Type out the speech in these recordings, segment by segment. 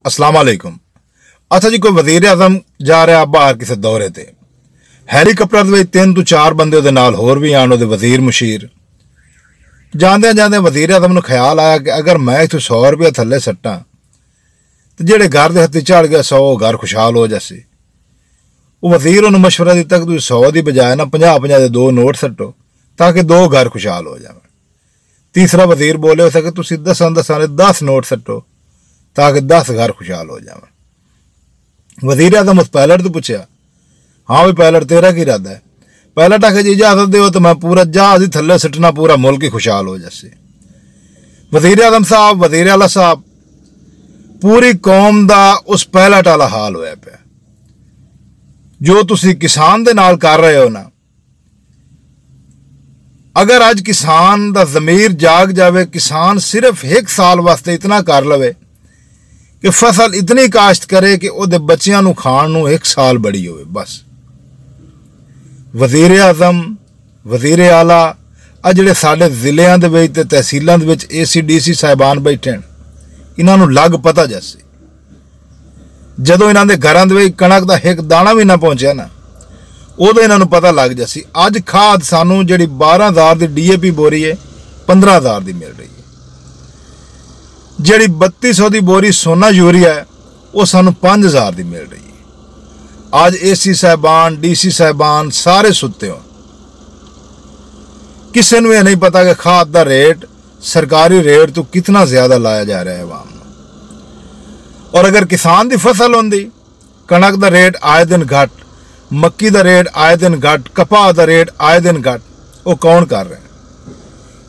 अस्सलाम वालेकुम। अच्छा जी, कोई वजीर आजम जा रहा बाहर किसी दौरे ते, हैलीकॉप्टर में 3 ਤੋਂ 4 बंदे ਉਹਦੇ ਨਾਲ ਹੋਰ भी आन, ਉਹਦੇ वजीर मुशीर ਜਾਂਦੇ ਜਾਂਦੇ वजीर आजम ਨੂੰ ख्याल आया कि अगर मैं इतों 100 रुपया थले सट्टा तो जेड़े घर के हत्थी चढ़ गया 100 घर खुशहाल हो जासे। वो वजीर उन्होंने मशवरा दिता कि तुम 100 की बजाय ना 50-50 के 2 नोट सट्टो ताकि 2 घर खुशहाल हो जाए। तीसरा वजीर बोले हो सके तुम 10 नोट सट्टो ताकि 10 घर खुशहाल हो जाए। वजीर आजम उस पायलट तो पूछा, हाँ भी पायलट तेरा की इरादा है? पायलट आखे जी इजाजत दो तो मैं पूरा जहाज ही थले सटना, पूरा मुल्क ही खुशहाल हो जाए। वजीर आजम साहब, वजीर आला साहब, पूरी कौम का उस पायलट वाला हाल होया पिया जो तुसी किसान दे नाल कर रहे हो ना। अगर अज किसान का जमीर जाग जाए, किसान सिर्फ 1 साल वास्ते इतना कर लवे कि फसल इतनी काश्त करे कि उहदे बच्चियां नूं खाण नूं 1 साल बड़ी होवे बस। वजीर आजम, वजीर आला, आ जिहड़े साडे जिलियां दे विच ते तहसीलां दे विच ACDC साहिबान बैठे हैं, इन्हां नूं लग पता जैसे जदों इन्हां दे घरां दे विच कणक दा 1 दाना भी ना पहुंचिया ना, उदों इन्हां नूं पता लग जासी। अज खाद सानूं जिहड़ी 12,000 दी DAP बोरी है 15,000 दी मिल रही है। जिहड़ी 3200 दी बोरी सोना यूरिया है वो सानूं 5,000 दी मिल रही है। आज AC साहिबान, DC साहिबान सारे सुते हो, किसी नूं नहीं पता कि खाद का रेट सरकारी रेट तो कितना ज्यादा लाया जा रहा है आवाम को। और अगर किसान की फसल होंदी, कणक का रेट आए दिन घट, मक्की का रेट आए दिन घट, कपाह का रेट आए दिन घट, वो कौन कर रहे हैं?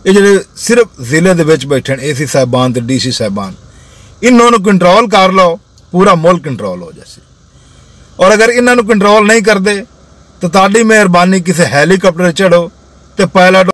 ये जो सिर्फ जिले दे विच बैठे AC साहिबान ते DC साहिबान, इन्होंने कंट्रोल कर लो, पूरा मुल्क कंट्रोल हो जाए। और अगर इन्होंने कंट्रोल नहीं करते तो ताड़ी मेहरबानी किसी हैलीकॉप्टर चढ़ो तो पायलट